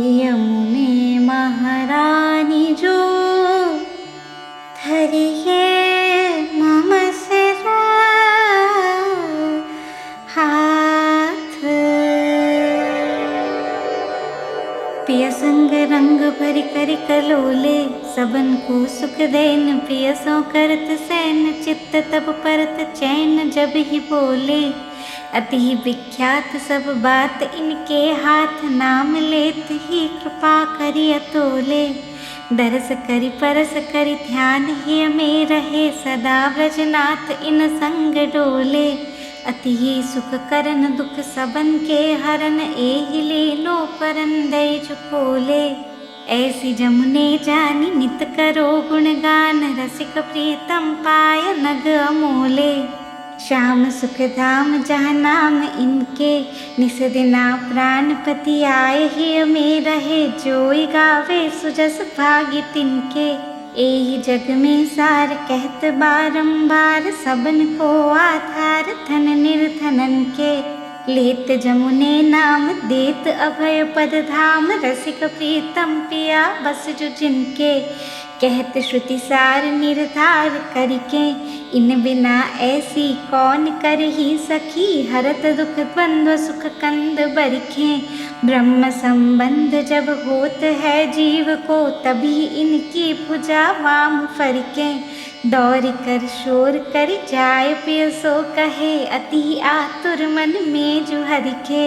यमुने महारानी जो धरिए मम सिरा हाथ। पिय संग रंग भरि करि कलोले, सबन को सुख देन पिय सो करत सैन। चित्त तब परत चैन जब ही बोले, अति ही विख्यात सब बात इनके हाथ। नाम लेत ही कृपा करि अतोले, दरस करि परस करि ध्यान ही में रहे। सदा ब्रजनाथ इन संग डोले, अति ही सुख करन दुख सबन के हरन। एहि लीलो परन दय चुकोले, ऐसी जमुने जानी नित करो गुणगान। रसिक प्रीतम पाय नग अमोले, श्याम सुख धाम जहाँ नाम इनके। निस दिना प्राणपति आए ही में रहे, जोई गावे सुजस भाग्य तिनके। एहि जग में सार कहत बारंबार, सबन को आधार धन निर्धनन के। लेत जमुने नाम देत अभय पद धाम, रसिक प्रीतम पिया बस जो जिनके। कहत श्रुति सार निर्धार करिके, इन बिना ऐसी कौन कर ही सखी। हरत दुख द्वंद्व सुख कंद बरखे, ब्रह्म संबंध जब होत है जीव को। तभी इनकी भुजा वाम फरके, दौड़ कर शोर कर जाय पिय सो कहे। अति आतुर मन में जो हरिखे,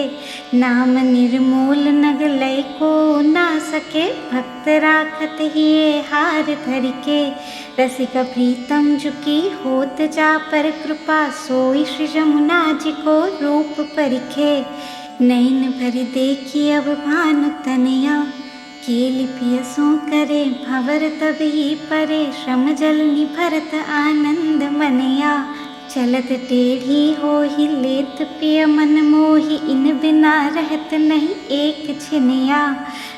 नाम निर्मूल नग लय को ना सके। भक्त राखत ही हार धरिके, रसिक प्रीतम झुकी होत जा पर कृपा। सोई श्री जमुना जी को रूप परिखे, नैन भर देखी अब भानु तनया। केलि पिय सो करे भंवर तब ही परे, श्रम जल निभरत आनंद मनया। चलत टेढ़ी हो ही लेत पिय मन मोहि, इन बिना रहत नहीं एक छिनिया।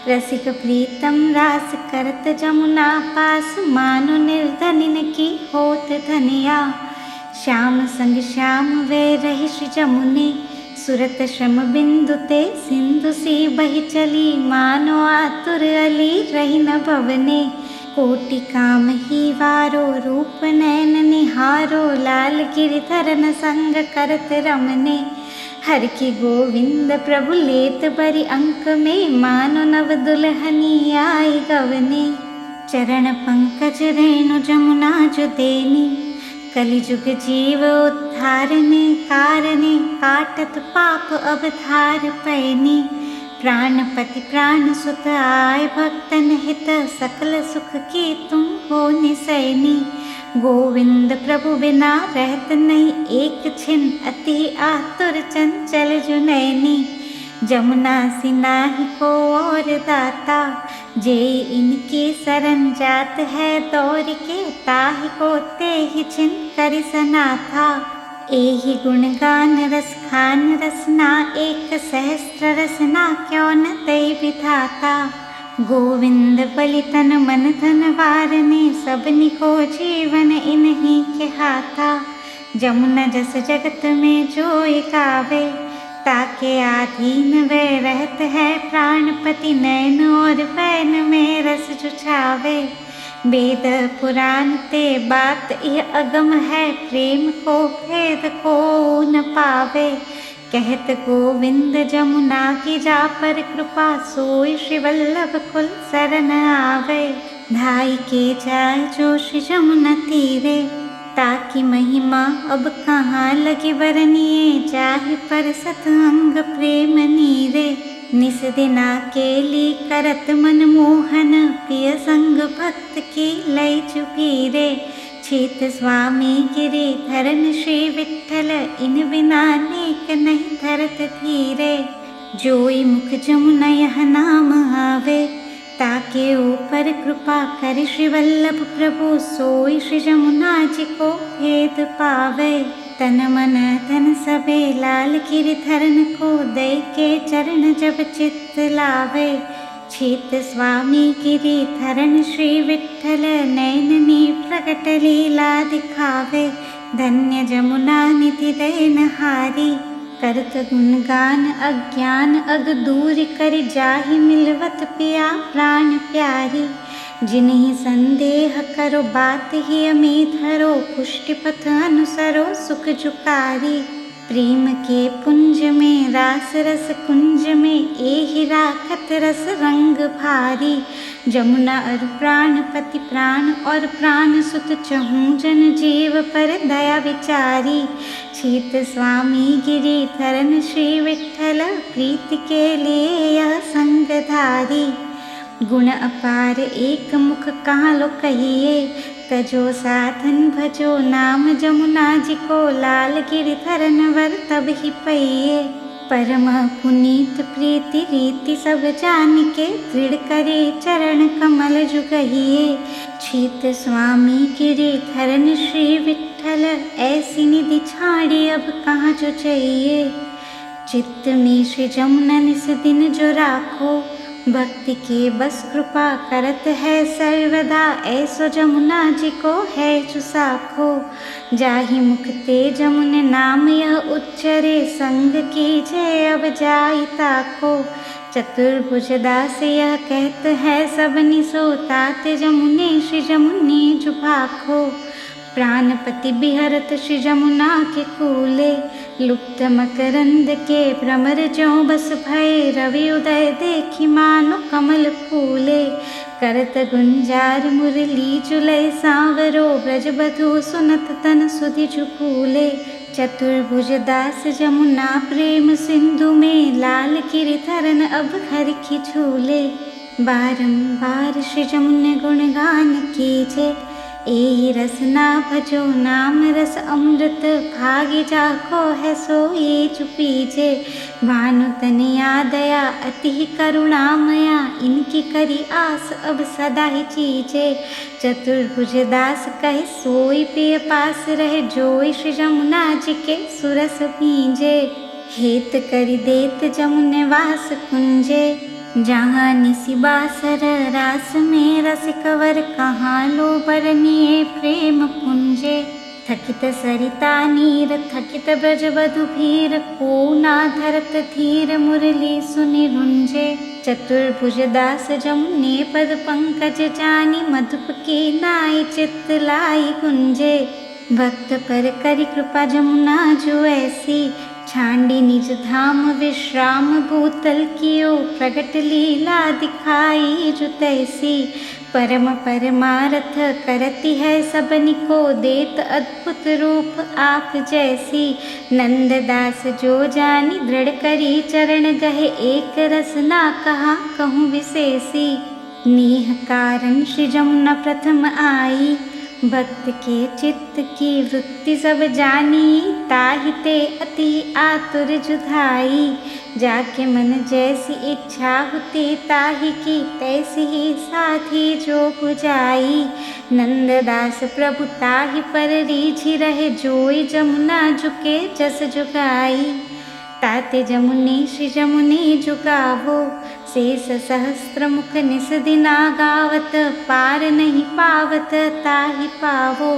रसिक प्रीतम रास करत जमुना पास, मानो निर्धनिन की होत धनिया। श्याम संग श्याम वे रही श्री जमुने, सुरत श्रम बिंदु ते सिंधु सी बही चली। मानो आतुर अली रही न भवने, कोटि काम ही वारो रूप नैन निहारो। लाल गिरिधरन संग करत रमने, हर की गोविंद प्रभु लेत बरि अंक में। मानो नव दुल्हनी आई गवने, चरण पंकज रेणु जमुना जो देनी। कलिजुग जीव उद्धारने कारणे, काटत पाप अब धार पैनी। प्राणपति प्राण सुत आय भक्तन हित, सकल सुख की तुम हो निसैनी। गोविंद प्रभु बिना रहत नहीं एक छिन, अति आतुर चंचल जो नैनी। जमुना सिनाहि को और दाता, जे इनकी शरण जात है दौड़ के। ताहि को ते ही छिन करि सनाथा, एहि गुणगान रस खान रसना। एक सहस्त्र रसना क्यों न दई विधाता। गोविंद बलि तन मन धन वारने, सबनि को जीवन इन्हीं के हाथा। जमुना जस जगत में जोई गावे, ताके आधीन वे रहत है प्राणपति। नैन और बैन में रस जुछावे, वेद पुराण ते बात यह अगम है। प्रेम को भेद को न पावे, कहत गोविंद जमुना की जा पर कृपा। सोई श्री वल्लभ कुल शरण आवे, धाई के जाय जो श्री जमुना तीरे। ताकि महिमा अब कहाँ लगी बरनिए, जाहि पर सत अंग प्रेम नीरे। निस दिना केली करत मन मोहन, पिय संग भक्त की लय चुपीरे। छीत स्वामी गिरि धरन श्री विठ्ठल, इन बिना नेक नहीं धरत धीरे। जोई मुख जमुना यह नाम आवे, ताके ऊपर कृपा कर श्री वल्लभ प्रभु। सोई श्री जमुना जी को भेद पावे, तन मन धन सबे लाल गिरिधरन को। दय के चरण जब चित्त लावे, छीत स्वामी गिरिधरन श्री विठ्ठल। नैननी प्रकट लीला दिखावे, धन्य जमुना निधि दयनहारी। करत गुणगान अज्ञान अग दूर कर जाहि मिलवत पिया प्राण प्यारी। जिन्हि संदेह करो बात ही अमी धरो पुष्टि पथ अनुसरो सुख जुकारी। प्रेम के पुंज में रास रस कुंज में एहि राखत रस रंग भारी। जमुना और प्राणपति प्राण और प्राण सुत चहूँ जन जीव पर दया विचारी। छीत स्वामी गिरिधरन श्री विठ्ठल प्रीति के लिए यह संगधारी। गुण अपार एक मुख कहाँ लो कहिए तजो साधन भजो नाम जमुना जी को लाल गिरिधरन वर तब ही पइए। परम पुनीत प्रीति रीति सब जान के दृढ़ करे चरण कमल जुगहिए। छीत स्वामी गिरिधरन श्री विठ्ठल ऐसी निधि छाड़ी अब कहाँ जो चाहिए। चित्त में श्री जमुना निस दिन जो राखो भक्ति के बस कृपा करत है सर्वदा। ऐसो जमुना जी को है जो साखो जाहि मुख ते जमुन नाम यह उच्चरे। संग कीजे अब जाई ताको चतुर्भुज दास यह कहत है सबनि सो। तात जमुने श्री जमुने जुभाखो प्राणपति बिहरत श्री जमुना के कूले। लुप्त मकरंद के भ्रमर ज्यों बस भय रवि उदय देखी मानो कमल फूले। करत गुंजार मुरली जुलय सांवरो ब्रज बधु सुनत तन सुधि जुफूले। चतुर्भुज दास जमुना प्रेम सिंधु में लाल गिरिधरन अब हर की झूले। बारंबार श्री जमुने गुणगान कीजे एहि रसना भजो नाम रस अमृत। भागी जाको है सोई चुपीजे। भानु तनया दया अति करुणामया इनकी करी आस अब सदा ही चीजे। चतुर्भुज दास कहे सोई पिय पास रहे जोई श्री जमुना जी के सुरस भींजे। हेत करि देत जमुने वास कुंजे जहाँ निसि बासर रास में रस कवर कहाँ लो बरनिए प्रेम पुंजे। थकित सरिता नीर थकित ब्रज बधु भीर को ना धरत धीर मुरली सुनि रुंजे। चतुर्भुज दास जमुने पद पंकज जानी मधुप के नाई चित्त लाई गुंजे। भक्त पर करी कृपा जमुना जो ऐसी छांडी निज धाम विश्राम भूतल कियो। प्रगट लीला दिखाई जो तैसी परम परमारथ करती है सबनि को देत अद्भुत रूप आप जैसी। नंददास जो जानी दृढ़ करी चरण गहे एक रस ना कहा कहूँ विशेषी। नेह कारण श्री जमुना प्रथम आई भक्त के चित्त की वृत्ति सब जानी। ताहि ते अति आतुर जुधाई जाके मन जैसी इच्छा होती ताहि की तैसी ही साथी जो बुझाई। नंददास प्रभु ताहि पर रीझी रहे जोई जमुना झुके जस जुगाई। ताते जमुने श्री जमुने जुगावो शेष सहस्त्र मुख निस दिना गावत। पार नहीं पावत ताहि पावो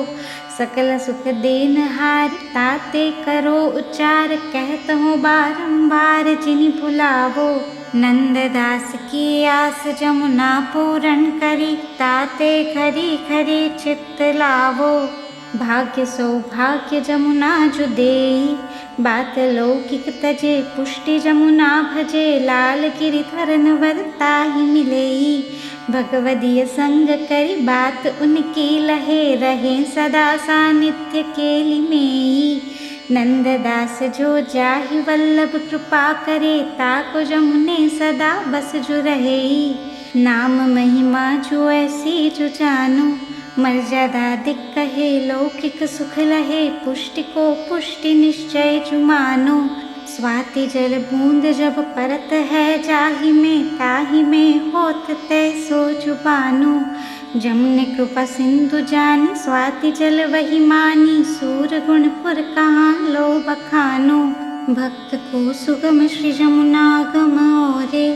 सकल सुख देन हार। ताते करो उच्चार कहत हो बारंबार जिनि भुलावो। नंददास की आस जमुना पूर्ण करी ताते खरी खरी चित्त लावो। भाग्य सौभाग्य जमुना जो देई बात लौकिक तजे पुष्टि जमुना भजे। लाल गिरिधरन वर ताहि मिलेई भगवदीय संग करी बात उनकी लहे। रहे सदा सानिध्य केलि मेई नंददास जो जाहि वल्लभ कृपा करे। ताको जमुने सदा बस जो रहेई नाम महिमा जो ऐसी जो जानो। मर्यादा दिक कहे लौकिक सुख लहे पुष्टि को पुष्टि निश्चय जुमानो। स्वाति जल बूंद जब परत है जाहि में ताहि में होत तय सो जुबानो। जमुने कृपा सिंधु जानी स्वाति जल वही मानी। सूर गुणपुर कहाँ लो बखानो। भक्त को सुगम श्री जमुना गम ओरे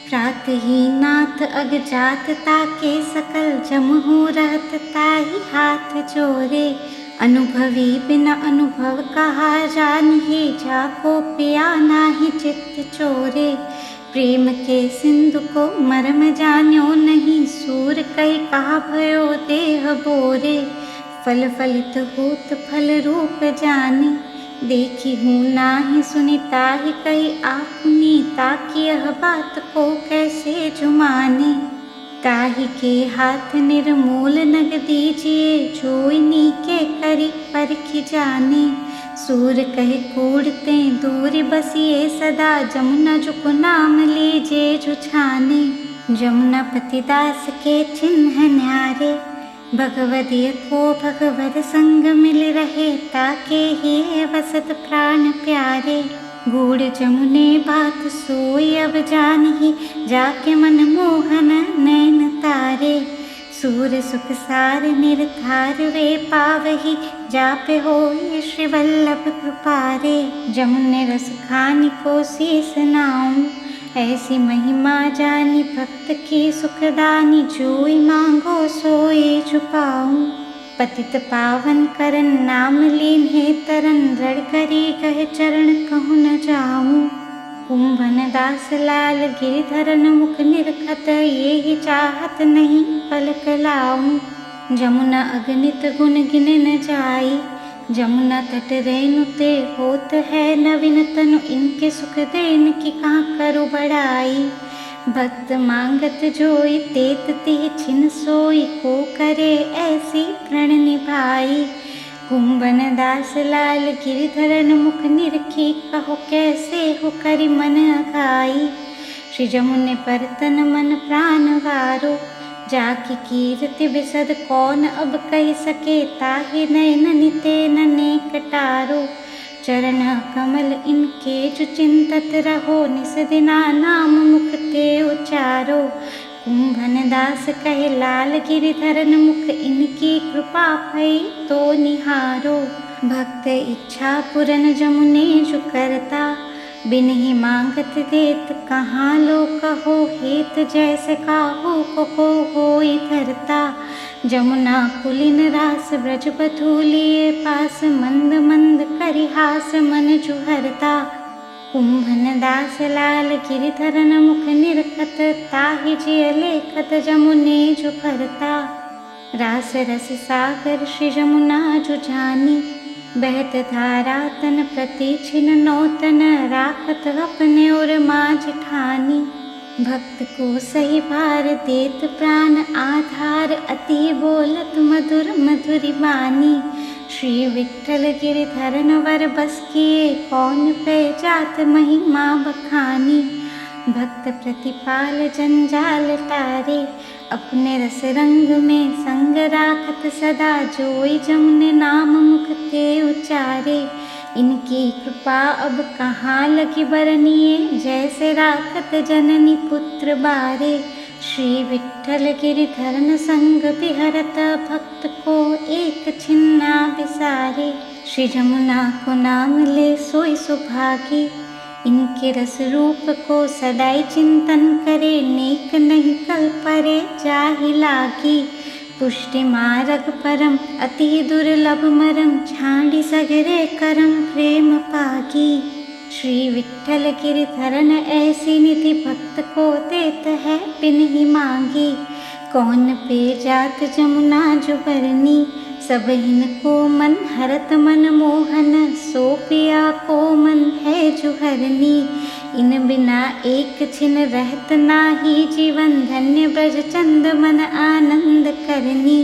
प्रात ही नाथ अग जात ताके सकल जमहू रहत ताहि हाथ जोरे। अनुभवी बिना अनुभव कहा जानिए, जाको पिया नाही चित्त चोरे। प्रेम के सिंधु को मरम जान्यो नहीं, सूर कई कहा भयो देह बोरे। फल फलित होत फल रूप जानी, देखी हूँ नाही सुनी ताहि कही आपनी। ताकि यह बात को कैसे जुमाने, ताहि के हाथ निर्मूल नग दीजिए। जोइनी के करी परखि जाने, सूर कहे कूड़ते दूर बसिए सदा। जमुना जुको नाम लीजे जुछाने, जमुना पतिदास के चिन्ह न्यारे। भगवदिय को भगवत संग मिल रहे, ताके ही वसत प्राण प्यारे। गूढ़ जमुने बात सोई अब जानही, जाके मन मोहन नैन तारे। सूर सुख सार निर्धार वे पावही, जापे होई श्री वल्लभ कृपारे। जमुने रस खानी को शीस नाऊं, ऐसी महिमा जानी भक्त की सुखदानी। जोई मांगो सोई छुपाऊं, पतित पावन करन नाम लीन है तरन। रण करी कह चरण कहूँ न जाऊं, कुंभन दास लाल गिरिधरन मुख निरखत। ये ही चाहत नहीं पलक लाऊं, जमुना अगणित गुण गिने न जाई। जमुना तट रेणु ते होत है नवीन तनु, इनके सुख देन की कहाँ करो बड़ाई। भक्त मांगत जोई तेत तिह छिन सोई, को करे ऐसी प्रण निभाई। कुंभन दास लाल गिरिधरन मुख निरखी, कहो कैसे हो करी मन अघाई। श्री जमुने पर तन मन प्राण वारो, जाकी कीर्ति बिसद कौन अब कह सके। ताहि नयन निते नने कटारो, चरण कमल इनके जो चिंतत रहो। निस दिना नाम मुख ते उचारो, कुंभन दास कहे लाल गिरिधरन मुख। इनकी कृपा भई तो निहारो, भक्त इच्छा पूरन जमुने जो करता। बिन ही मांगत देत कहाँ लो कहो, हेत जैसे काहू को होई धरता। जमुना पुलिन रास ब्रज बधूलिए पास, मंद मंद करिहास मन जुहरता। कुंभन दास लाल गिरिधरन मुख निरखत, ताहि जिय लेखत जमुने जो भरता। रास रस सागर श्री जमुना जो जानी, बहत धारा तन प्रति छिन नौतन। राखत अपने और माँ ठानी, भक्त को सही भार देत प्राण आधार। अति बोलत मधुर मधुरी बानी, श्री विठ्ठल गिरिधरन वर बस किए। कौन पे जात महिमा बखानी, भक्त प्रतिपाल जंजाल तारे। अपने रस रंग में संग राखत सदा, जोई जमुने नाम मुख ते उचारे। इनकी कृपा अब कहाँ लगी बरनिए, जैसे राखत जननी पुत्र बारे। श्री विठ्ठल गिरिधरन संग बिहरत, भक्त को एक छिन्ना बिसारे। श्री जमुना को नाम ले सोई सुभागी, इनके रस रूप को सदाई चिंतन करे। नेक नहीं कल परे जाहि लागी, पुष्टि मार्ग परम अति दुर्लभ मरम। छांडी सगरे करम प्रेम पागी, श्री विठ्ठल गिरिधरन ऐसी निधि भक्त को देत है बिन ही मांगी। कौन पे जात जमुना जो बरनी, सब हिन को मन हरत मन मोहन। सो पिया को मन है जुहरनी, इन बिना एक छिन रहत नाही जीवन। धन्य ब्रज चंद मन आनंद करनी,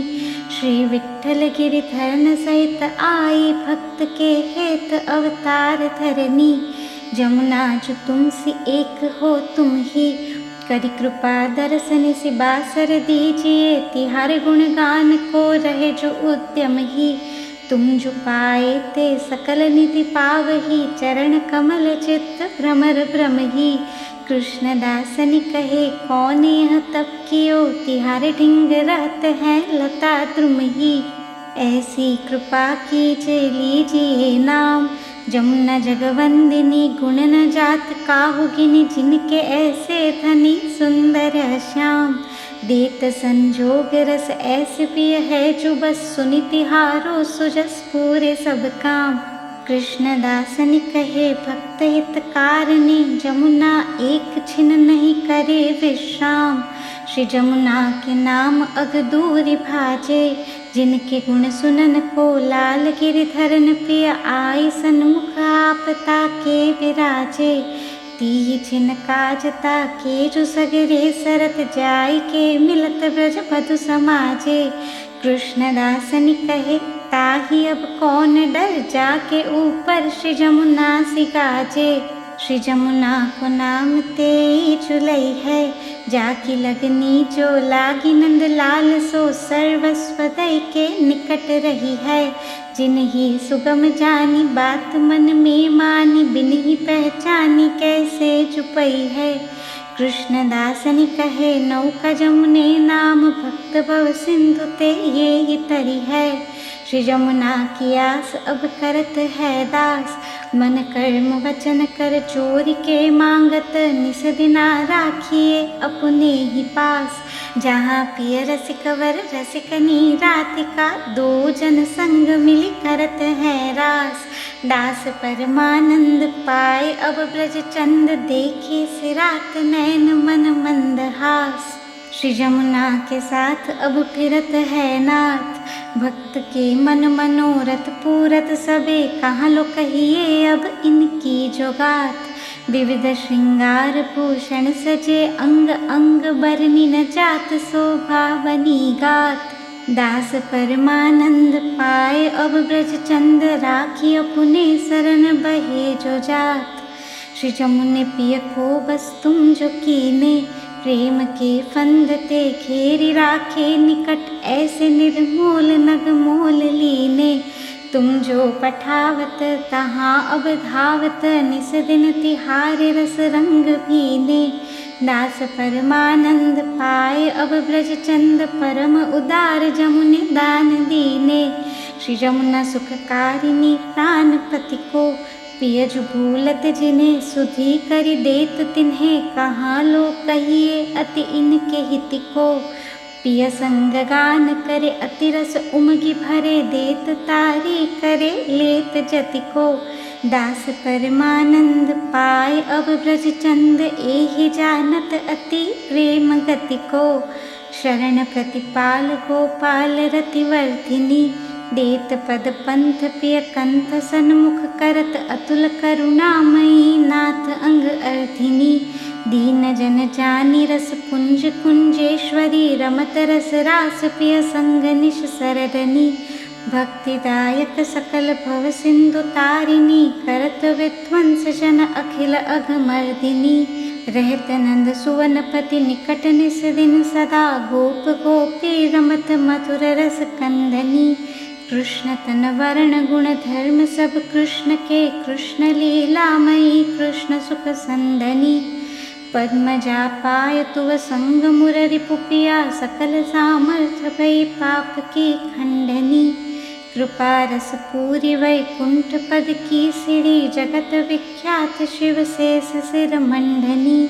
श्री विठ्ठल गिरिधरन सहित आई। भक्त के हेत अवतार धरनी, जमुना जो तुमसे एक हो तुम ही। करि कृपा दर्शन सि बासर दीजिए, तिहार गुणगान को रहे जो उद्यम ही। तुम जो पाए ते सकल निधि पावही, चरण कमल चित्त भ्रमर भ्रम ही। कृष्णदासनि कहे कौन यह तप कियो, तिहार ढिंग रहत है लता द्रुम ही। ऐसी कृपा कीजिए लीजिए नाम, जमुना जगवंदिनी गुण न जात काहुगिनी जिनके ऐसे धनी सुंदर श्याम। देत संजोग रस ऐसे प्रिय है जो बस सुनि तिहारो सुजस पूरे सब काम। कृष्णदासनि कहे भक्त हितकारिणी जमुना एक छिन नहीं करे विश्राम। श्री जमुना के नाम अग दूरि भाजे जिनके गुण सुनन को लाल गिरिधरन प्रिय आई सन्मुख आप ताके विराजे। तीहि छिन काज ताके जो सगरे सरत जाय के मिलत ब्रज मधु समाजे। कृष्णदासनि कहे ताहि अब कौन डर जाके ऊपर श्री जमुना सिगाजे। श्री जमुना को नाम ते चुलई है जाकी लगनी जो लागी नंद लाल सो सर्वस्व दई के निकट रही है। जिन्ही सुगम जानी बात मन में मानी बिन ही पहचानी कैसे चुपई है। कृष्णदासनि कहे नौका जमुने नाम भक्त भव सिंधु ते ये ही तरी है। श्री जमुना की आस अब करत है दास मन कर्म वचन कर चोरी के मांगत निस दिना राखिए अपने ही पास। जहाँ पिय रसिक वर रसिकनी राधिका दो जन संग मिली करत है रास। दास परमानंद पाए अब ब्रज चंद देखे सिरात नैन मन मंदहास। श्री जमुना के साथ अब फिरत है नाथ भक्त के मन मनोरथ पूरत सबे कहाँ लो कहिए अब इनकी जोगात। विविध श्रृंगार भूषण सजे अंग अंग बरनी न जात शोभा बनी गात। दास परमानंद पाए अब ब्रज चंद राखी अपने शरण बहे जो जात। श्री जमुने पिय को बस तुम जो कीने प्रेम के फंद ते घेरी राखे निकट ऐसे निर्मोल नग मोल लीने। तुम जो पठावत तहाँ अब धावत निस दिन तिहारे रस रंग भीने। दास परमानंद पाए अब ब्रज चंद परम उदार जमुने दान दीने। श्री जमुना सुखकारिणी प्राणपति को पियज भूलत जिन्हें सुधी करि देत तिन्हें कहाँ लो कहिए अति इनके हित को। पिय संग गान करे अति रस उमगी भरे देत तारी करे लेत जति को। दास परमानंद पाए अब ब्रज चंद एहि जानत अति प्रेम गति को। शरण प्रतिपाल गोपाल रतिवर्धिनी देत पद पंथ पिय कंथ सन्मुख करत अतुल करुणामयी नाथ अंग अर्धिनी। दीन जन जानी रस पुंज कुंजेश्वरी रमत रस रास पिय संग निश सरदनी। भक्तिदायक सकल भव सिंधु तारिणी करत विध्वंस जन अखिल अघमर्दिनी। रहत नंद सुवनपति निकट निस दिन सदा गोप गोपी रमत मधुर रस कंदनी। कृष्ण तन वर्ण गुण धर्म सब कृष्ण के कृष्ण लीलामयी कृष्ण सुख संदनी। पद्मजा पाय तुव संग मुररि पुपिया सकल सामर्थ भई पाप की खंडनी। कृपा रस पूरी वैकुंठ पद की सिड़ी जगत विख्यात शिव शेष सिर मंडनी।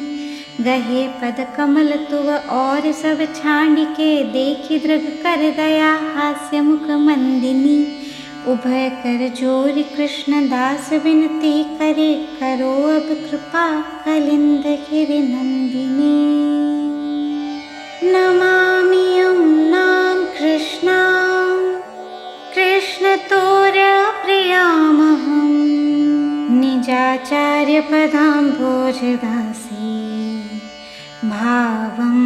गहे पद कमल तुव और सब छांड के देखी दृग कर दया हास्य मुख मंदिनी। उभय कर जोर कृष्ण दास विनती करे करो अब कृपा कलिंद गिरि नंदिनी। नमामि नाम कृष्णा कृष्ण तोर्य प्रियामहं निजाचार्य पदाम्भोजदासी भावं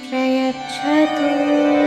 प्रयच्छतु।